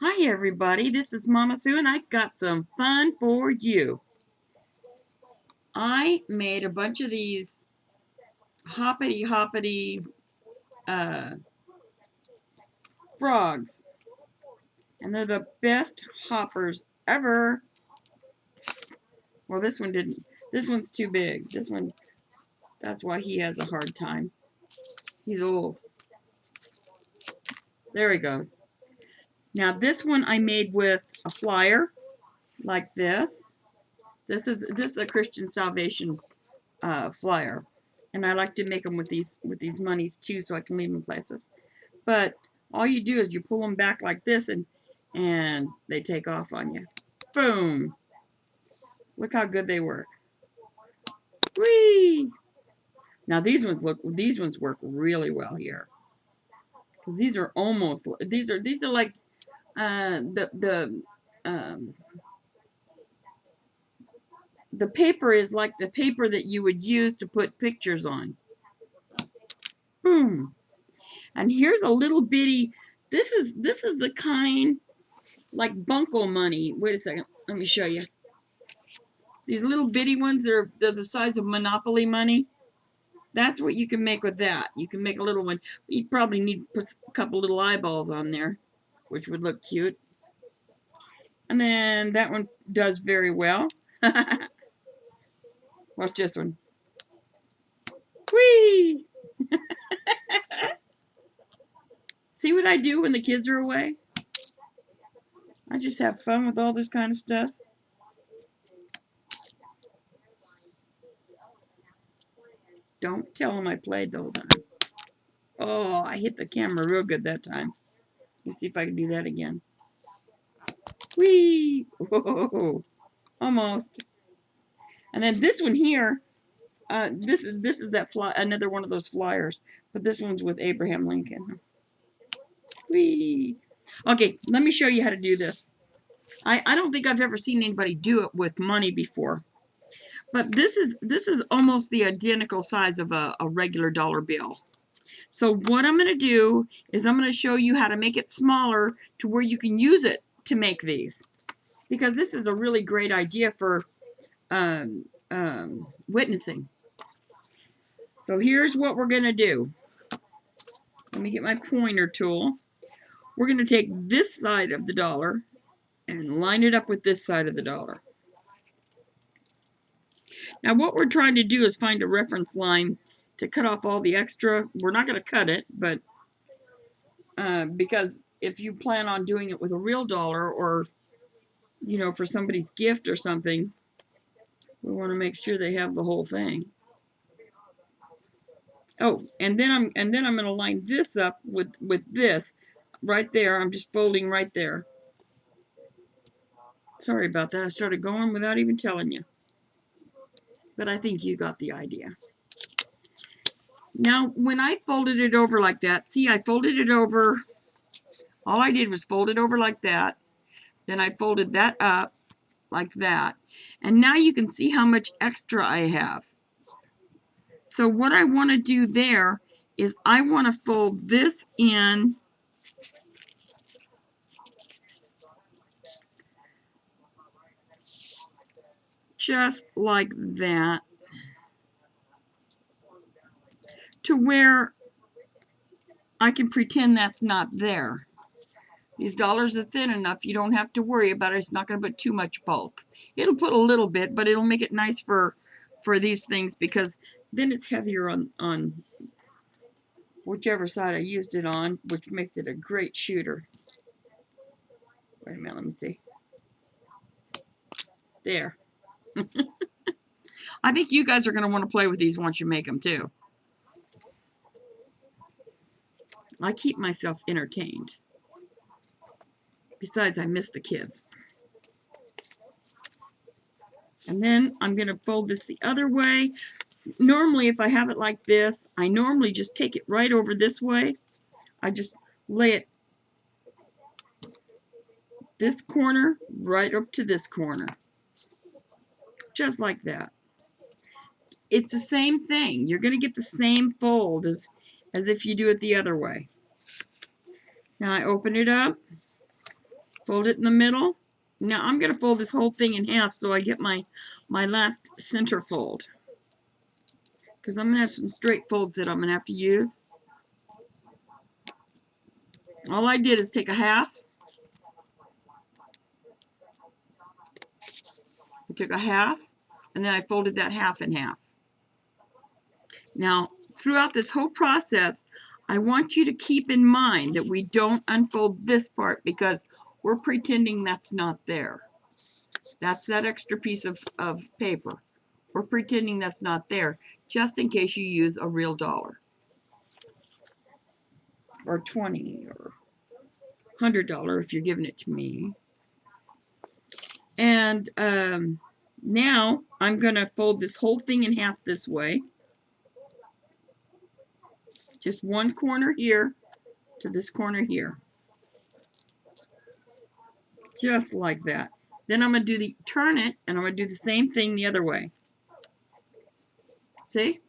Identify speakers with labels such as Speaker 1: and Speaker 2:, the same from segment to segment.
Speaker 1: Hi everybody, this is Mama Sue and I got some fun for you. I made a bunch of these hoppity uh, frogs, and they're the best hoppers ever. Well, this one didn't. This one's too big. This one, that's why he has a hard time. He's old. There he goes. Now this one I made with a flyer like this. This is a Christian Salvation flyer, and I like to make them with these monies too, so I can leave them places. But all you do is you pull them back like this, and they take off on you. Boom! Look how good they work. Whee! Now these ones work really well here, because these are almost these are like um, the paper is like the paper that you would use to put pictures on. Boom! And here's a little bitty. This is the kind like bunko money. Wait a second. Let me show you. These little bitty ones they're the size of Monopoly money. That's what you can make with that. You can make a little one. You probably need to put a couple little eyeballs on there, which would look cute. And then that one does very well. Watch this one. Whee! See what I do when the kids are away? I just have fun with all this kind of stuff. Don't tell them I played the whole time. Oh, I hit the camera real good that time. Let's see if I can do that again. Whee! Whoa! Almost. And then this one here, this is that another one of those flyers, but this one's with Abraham Lincoln. Whee! Okay, let me show you how to do this. I don't think I've ever seen anybody do it with money before, but this is almost the identical size of a regular dollar bill. So what I'm going to do is I'm going to show you how to make it smaller to where you can use it to make these, because this is a really great idea for witnessing. So here's what we're going to do. Let me get my pointer tool. We're going to take this side of the dollar and line it up with this side of the dollar. Now what we're trying to do is find a reference line to cut off all the extra. We're not going to cut it, but because if you plan on doing it with a real dollar, or for somebody's gift or something, we want to make sure they have the whole thing. Oh, and then I'm going to line this up with this right there. I'm just folding right there. Sorry about that. I started going without even telling you. But I think you got the idea. Now, when I folded it over like that, see, I folded it over. All I did was fold it over like that. Then I folded that up like that. And now you can see how much extra I have. So what I want to do there is I want to fold this in just like that, to where I can pretend that's not there. These dollars are thin enough, you don't have to worry about it. It's not going to put too much bulk. It'll put a little bit, but it'll make it nice for these things, because then it's heavier on whichever side I used it on, which makes it a great shooter. Wait a minute, let me see. There. I think you guys are going to want to play with these once you make them too. I keep myself entertained. Besides, I miss the kids. And then I'm going to fold this the other way. Normally, if I have it like this, I normally just take it right over this way. I just lay it this corner right up to this corner. Just like that. It's the same thing. You're going to get the same fold as if you do it the other way. Now I open it up. Fold it in the middle. Now I'm going to fold this whole thing in half so I get my last center fold. Because I'm going to have some straight folds that I'm going to have to use. All I did is take a half. I took a half, and then I folded that half in half. Now, throughout this whole process, I want you to keep in mind that we don't unfold this part because we're pretending that's not there. That's that extra piece of paper. We're pretending that's not there, just in case you use a real dollar. Or 20 or $100 if you're giving it to me. And now I'm going to fold this whole thing in half this way. Just one corner here to this corner here. Just like that. Then I'm going to turn it, and I'm going to do the same thing the other way. See?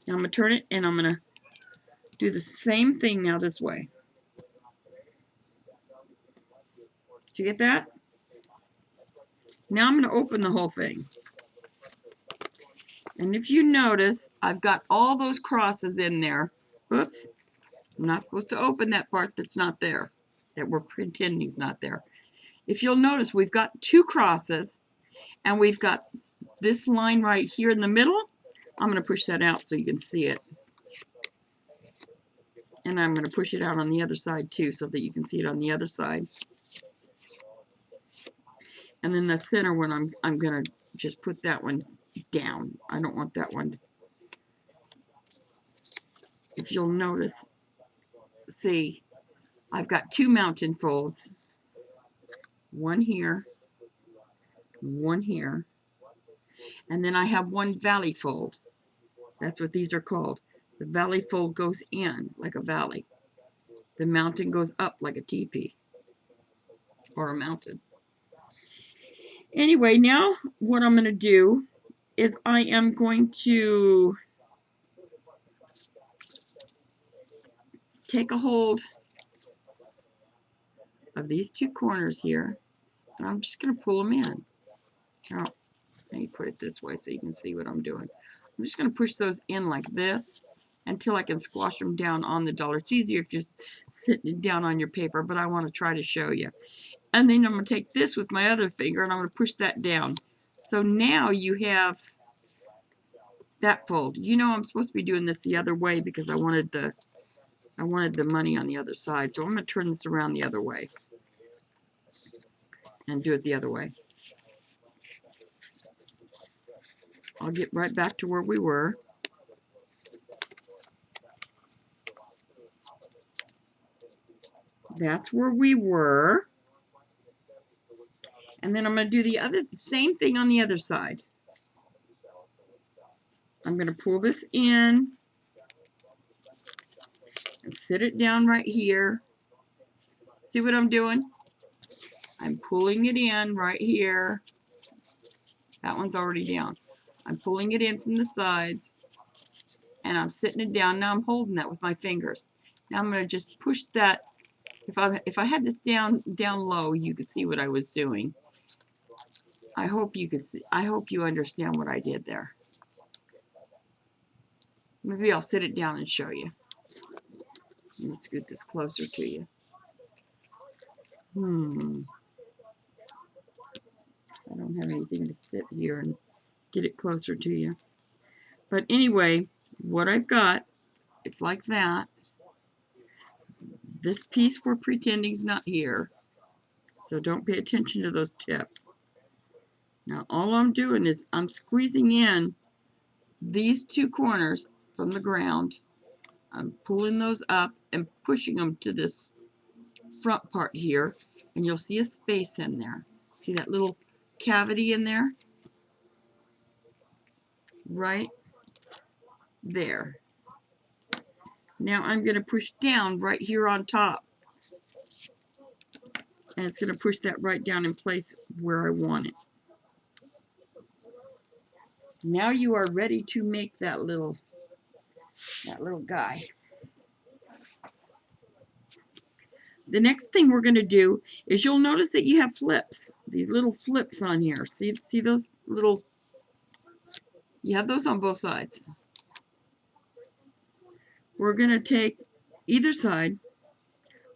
Speaker 1: Now I'm going to turn it, and I'm going to do the same thing now this way. Did you get that? Now I'm going to open the whole thing. And if you notice, I've got all those crosses in there. Oops. I'm not supposed to open that part that's not there, that we're pretending is not there. If you'll notice, we've got two crosses, and we've got this line right here in the middle. I'm going to push that out so you can see it. And I'm going to push it out on the other side too so that you can see it on the other side. And then the center one, I'm going to just put that one down. I don't want that one. If you'll notice, see, I've got two mountain folds. One here, one here. And then I have one valley fold. That's what these are called. The valley fold goes in like a valley. The mountain goes up like a teepee or a mountain. Anyway, now what I'm going to do is I am going to take a hold of these two corners here, and I'm just going to pull them in. Now, let me put it this way so you can see what I'm doing. I'm just going to push those in like this until I can squash them down on the dollar. It's easier if you're just sitting down on your paper, but I want to try to show you. And then I'm going to take this with my other finger, and I'm going to push that down. So now you have that fold. You know I'm supposed to be doing this the other way because I wanted the money on the other side. So I'm going to turn this around the other way and do it the other way. I'll get right back to where we were. That's where we were. And then I'm going to do the same thing on the other side. I'm going to pull this in and sit it down right here. See what I'm doing? I'm pulling it in right here. That one's already down. I'm pulling it in from the sides, and I'm sitting it down. Now I'm holding that with my fingers. Now I'm going to just push that. If I had this down low, you could see what I was doing. I hope you could see. I hope you understand what I did there. Maybe I'll sit it down and show you. Let me scoot this closer to you. I don't have anything to sit here and get it closer to you. But anyway, what I've got, it's like that. This piece we're pretending is not here. So don't pay attention to those tips. Now all I'm doing is I'm squeezing in these two corners from the ground. I'm pulling those up and pushing them to this front part here, and you'll see a space in there. See that little cavity in there? Right there. Now I'm going to push down right here on top. And it's going to push that right down in place where I want it. Now you are ready to make that little guy. The next thing we're going to do is you'll notice that you have flips, these little flips on here. See those little, you have those on both sides. We're going to take either side.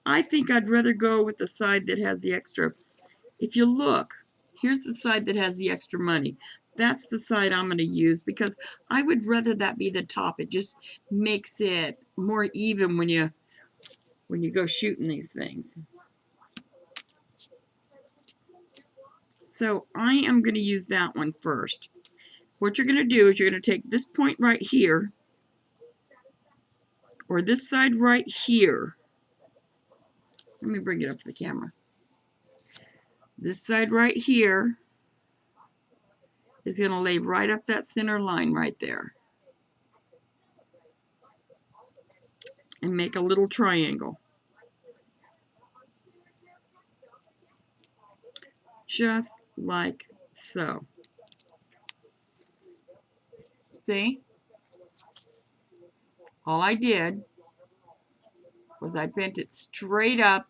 Speaker 1: I think I'd rather go with the side that has the extra. If you look, here's the side that has the extra money. That's the side I'm going to use because I would rather that be the top. It just makes it more even when you go shooting these things. So I am going to use that one first. What you're going to do is you're going to take this point right here, or this side right here. Let me bring it up to the camera. This side right here is going to lay right up that center line right there. And make a little triangle. Just like so. See? All I did was I bent it straight up,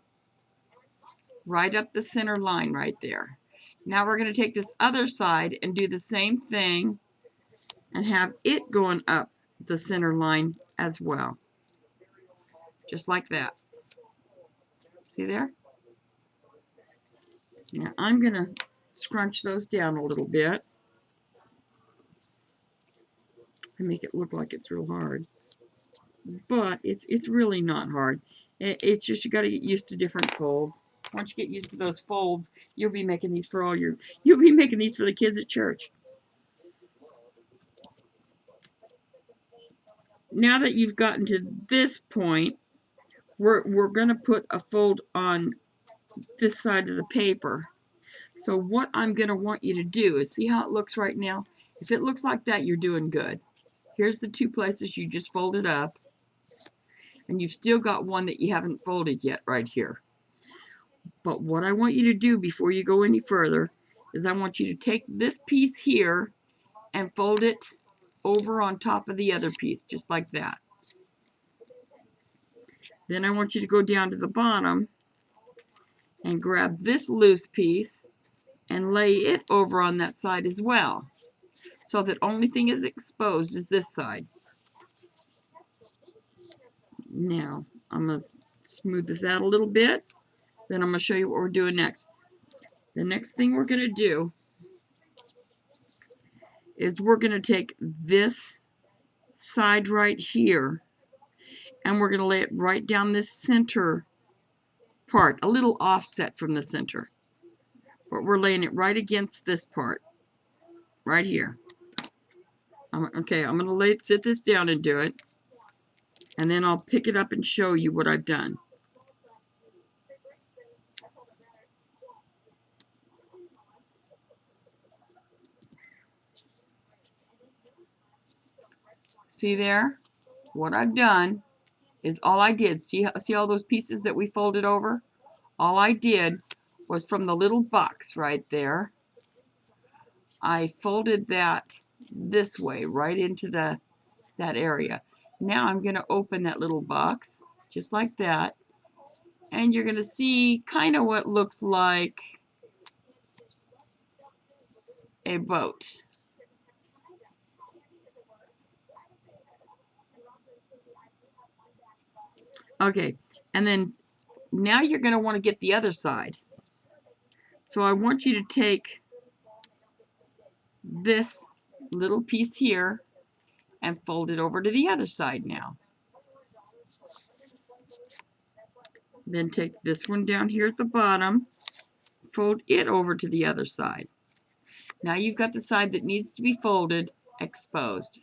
Speaker 1: right up the center line right there. Now we're going to take this other side and do the same thing and have it going up the center line as well. Just like that. See there? Now I'm going to scrunch those down a little bit and make it look like it's real hard. But it's really not hard. It's just you got to get used to different folds. Once you get used to those folds, you'll be making these for you'll be making these for the kids at church. Now that you've gotten to this point, we're going to put a fold on this side of the paper. So what I'm going to want you to do is see how it looks right now. If it looks like that, you're doing good. Here's the two places you just folded up. And you've still got one that you haven't folded yet right here. But what I want you to do before you go any further is I want you to take this piece here and fold it over on top of the other piece, just like that. Then I want you to go down to the bottom and grab this loose piece and lay it over on that side as well, so that only thing is exposed is this side. Now, I'm going to smooth this out a little bit. Then I'm going to show you what we're doing next. The next thing we're going to do is we're going to take this side right here and we're going to lay it right down this center part, a little offset from the center. But we're laying it right against this part, right here. Okay, I'm going to sit this down and do it. And then I'll pick it up and show you what I've done. See there? What I've done is all I did, see all those pieces that we folded over? All I did was from the little box right there, I folded that this way right into that area. Now I'm going to open that little box just like that, and you're going to see kind of what looks like a boat. Okay, and then now you're going to want to get the other side. So I want you to take this little piece here and fold it over to the other side now. Then take this one down here at the bottom, fold it over to the other side. Now you've got the side that needs to be folded exposed.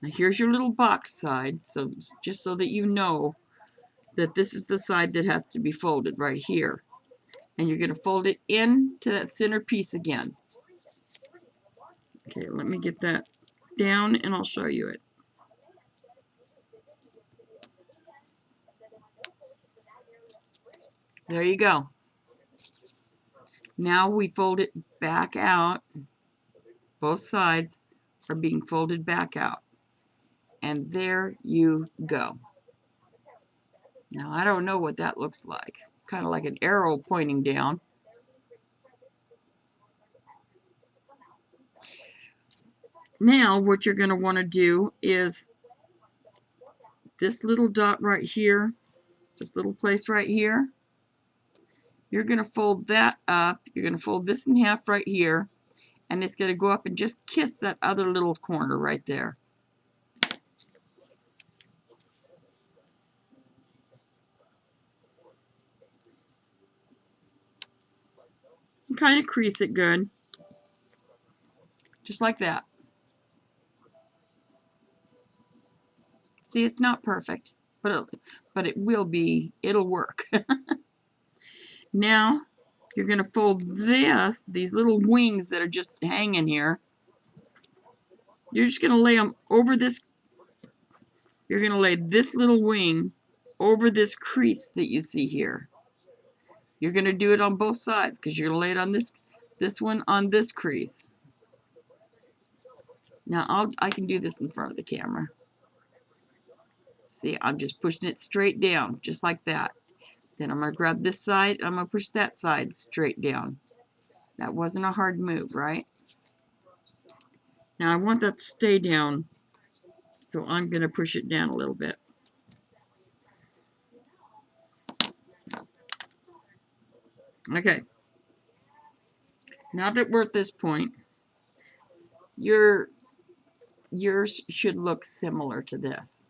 Speaker 1: Now here's your little box side, so just so that you know that this is the side that has to be folded right here. And you're going to fold it into that center piece again. Okay, let me get that down and I'll show you it. There you go. Now we fold it back out. Both sides are being folded back out. And there you go. Now, I don't know what that looks like. Kind of like an arrow pointing down. Now, what you're going to want to do is this little dot right here, this little place right here, you're going to fold that up. You're going to fold this in half right here, and it's going to go up and just kiss that other little corner right there. And kind of crease it good, just like that. See, it's not perfect, but it will be. It'll work. Now, you're going to fold these little wings that are just hanging here. You're just going to lay them over this. You're going to lay this little wing over this crease that you see here. You're going to do it on both sides because you're going to lay it on this one on this crease. Now, I can do this in front of the camera. See, I'm just pushing it straight down, just like that. Then I'm going to grab this side, and I'm going to push that side straight down. That wasn't a hard move, right? Now I want that to stay down, so I'm going to push it down a little bit. Okay. Now that we're at this point, yours should look similar to this.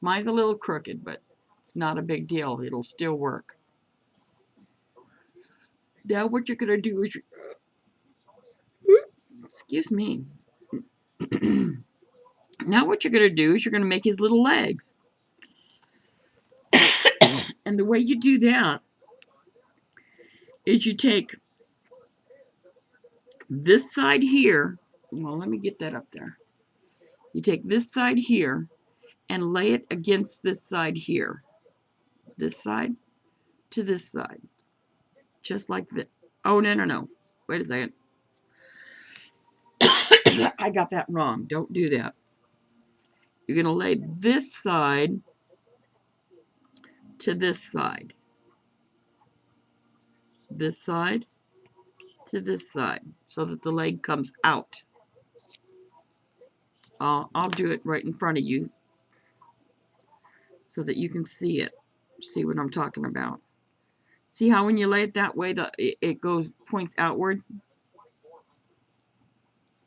Speaker 1: Mine's a little crooked, but it's not a big deal. It'll still work. Now what you're going to do is, excuse me. Now what you're going to do is you're going to make his little legs. And the way you do that is you take this side here. Well, let me get that up there. You take this side here and lay it against this side here. This side to this side. Just like that. Oh, no. Wait a second. I got that wrong. Don't do that. You're going to lay this side to this side. This side to this side so that the leg comes out. I'll do it right in front of you so that you can see it. See what I'm talking about. See how when you lay it that way, it points outward?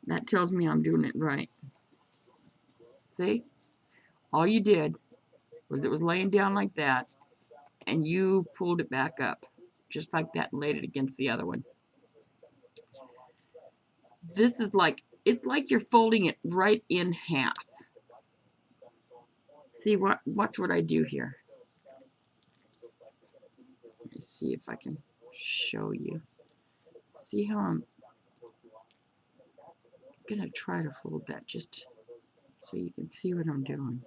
Speaker 1: That tells me I'm doing it right. See? All you did was it was laying down like that, and you pulled it back up, just like that, and laid it against the other one. This is like, it's like you're folding it right in half. See, watch what I do here. Let me see if I can show you. See how I'm gonna try to fold that just so you can see what I'm doing.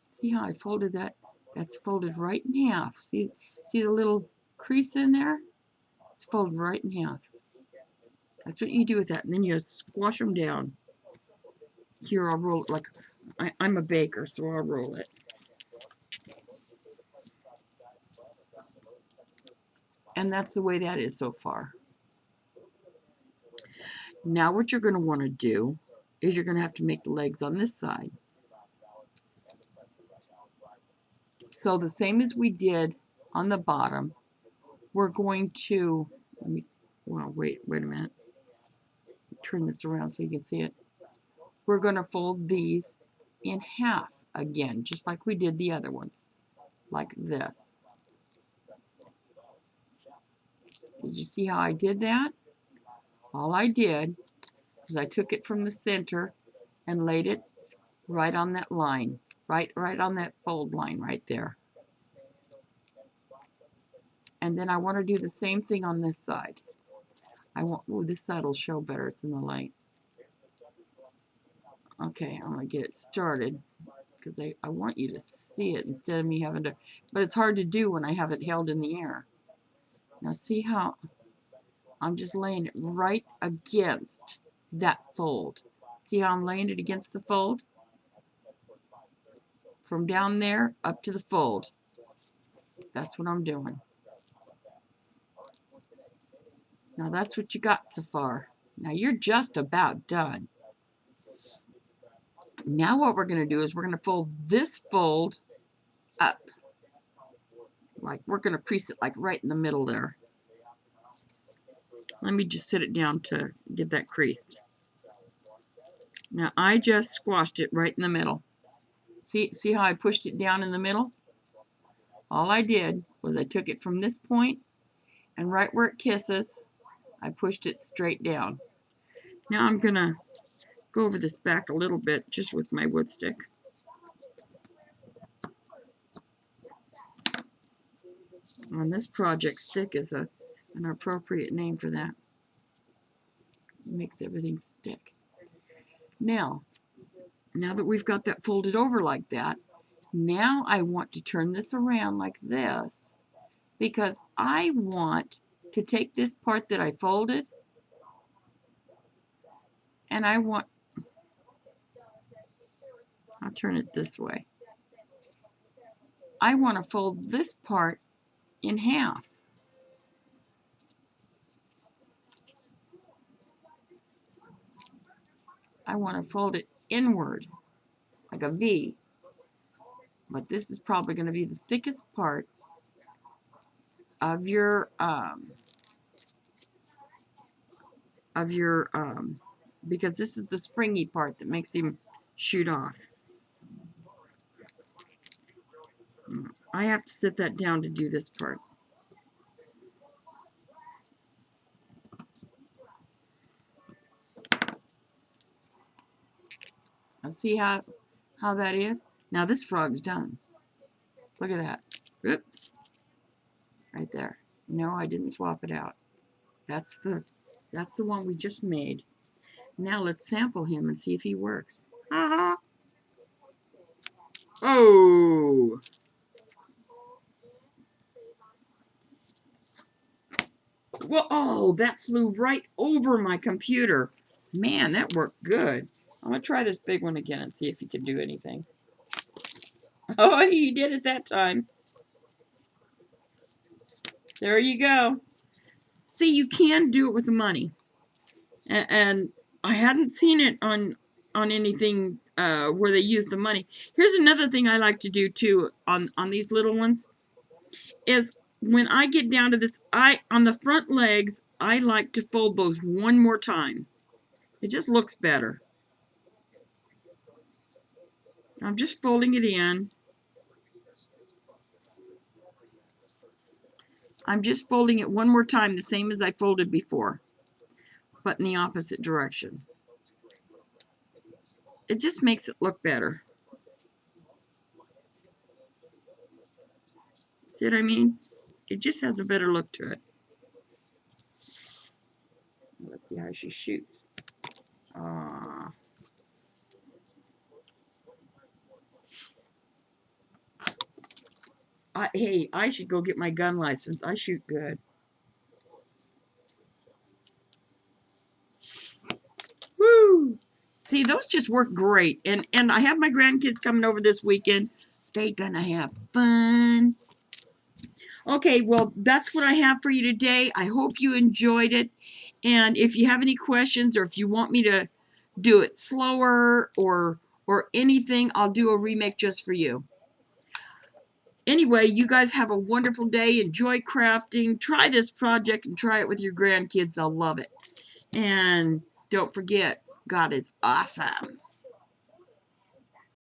Speaker 1: See how I folded that? That's folded right in half. See the little crease in there? It's folded right in half. That's what you do with that. And then you squash them down. Here, I'll roll it like, I'm a baker, so I'll roll it. And that's the way that is so far. Now what you're going to want to do is you're going to have to make the legs on this side. So the same as we did on the bottom, we're going to, wait a minute. Turn this around so you can see it. We're going to fold these in half again, just like we did the other ones, like this. Did you see how I did that? All I did is I took it from the center and laid it right on that line, right on that fold line right there. And then I want to do the same thing on this side. This side will show better. It's in the light. Okay, I'm going to get it started because I want you to see it instead of me having to, but it's hard to do when I have it held in the air. Now see how I'm just laying it right against that fold. See how I'm laying it against the fold? From down there up to the fold. That's what I'm doing. Now that's what you got so far. Now you're just about done. Now what we're going to do is we're going to fold this fold up. Like we're going to crease it like right in the middle there. Let me just sit it down to get that creased. Now I just squashed it right in the middle. See how I pushed it down in the middle? All I did was I took it from this point and right where it kisses, I pushed it straight down. Now I'm going to go over this back a little bit just with my wood stick. On this project, stick is an appropriate name for that. It makes everything stick. Now that we've got that folded over like that, now I want to turn this around like this because I want to take this part that I folded and I'll turn it this way. I want to fold this part in half. I want to fold it inward like a V. But this is probably going to be the thickest part of your because this is the springy part that makes him shoot off. I have to sit that down to do this part. Now see how that is? Now this frog's done. Look at that. Oop. Right there. No, I didn't swap it out. That's the one we just made. Now let's sample him and see if he works. Oh! Well, oh, that flew right over my computer. Man, that worked good. I'm going to try this big one again and see if he can do anything. Oh, he did it that time. There you go. See, you can do it with the money. And I hadn't seen it on anything where they use the money. Here's another thing I like to do too on these little ones is when I get down to this, on the front legs, I like to fold those one more time. It just looks better. I'm just folding it in. I'm just folding it one more time, the same as I folded before, but in the opposite direction. It just makes it look better. See what I mean? It just has a better look to it. Let's see how she shoots. Hey, I should go get my gun license. I shoot good. Woo! See, those just work great. And I have my grandkids coming over this weekend. They're gonna have fun. Okay, well, that's what I have for you today. I hope you enjoyed it. And if you have any questions or if you want me to do it slower or anything, I'll do a remake just for you. Anyway, you guys have a wonderful day. Enjoy crafting. Try this project and try it with your grandkids. They'll love it. And don't forget, God is awesome.